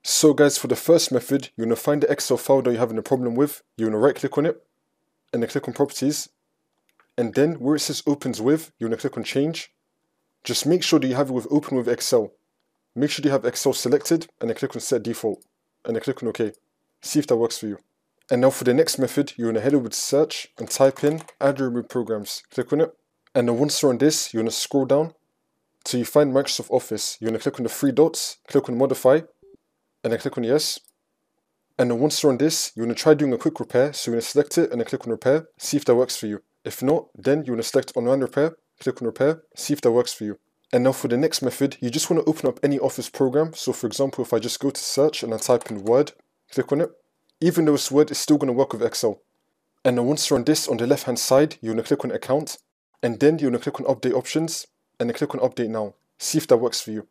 So guys, for the first method, you're going to find the Excel file that you're having a problem with, you're going to right click on it, and then click on properties, and then where it says opens with, you're going to click on change. Just make sure that you have it with open with Excel. Make sure you have Excel selected, and then click on set default, and then click on OK. See if that works for you. And now for the next method, you're going to head over to search and type in add or remove programs. Click on it, and then once you're on this, you're going to scroll down till you find Microsoft Office. You're going to click on the three dots, click on modify, and then click on yes. And then once you're on this, you're going to try doing a quick repair. So you're going to select it and then click on repair, see if that works for you. If not, then you're going to select online repair, click on repair, see if that works for you. And now for the next method, you just want to open up any Office program. So for example, if I just go to search and I type in Word, click on it. Even though it's Word, it's still going to work with Excel. And then once you're on this, on the left hand side, you're going to click on account, and then you're going to click on update options, and then click on update now. See if that works for you.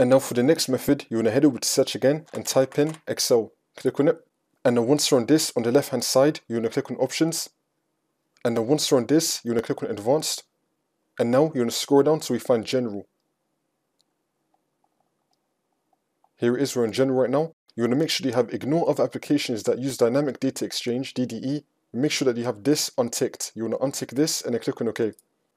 And now for the next method, you're going to head over to search again and type in Excel. Click on it. And then once you're on this, on the left hand side, you're going to click on options. And then once you're on this, you're going to click on advanced. And now you're going to scroll down till we find general. Here it is, we're in general right now. You want to make sure you have ignore other applications that use dynamic data exchange, DDE. Make sure that you have this unticked. You want to untick this and then click on OK.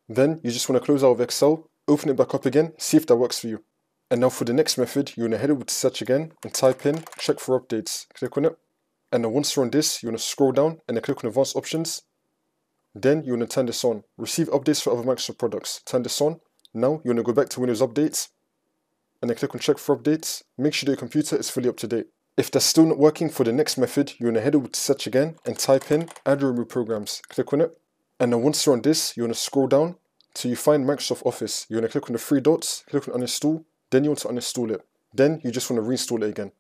Then you just want to close out of Excel, open it back up again, see if that works for you. And now for the next method, you want to head over to search again and type in check for updates. Click on it. And then once you're on this, you want to scroll down and then click on advanced options. Then you want to turn this on. Receive updates for other Microsoft products. Turn this on. Now you want to go back to Windows Updates and then click on check for updates. Make sure that your computer is fully up to date. If that's still not working for the next method, you want to head over to search again and type in add or remove programs. Click on it. And then once you're on this, you want to scroll down till you find Microsoft Office. You want to click on the three dots, click on uninstall, then you want to uninstall it. Then you just want to reinstall it again.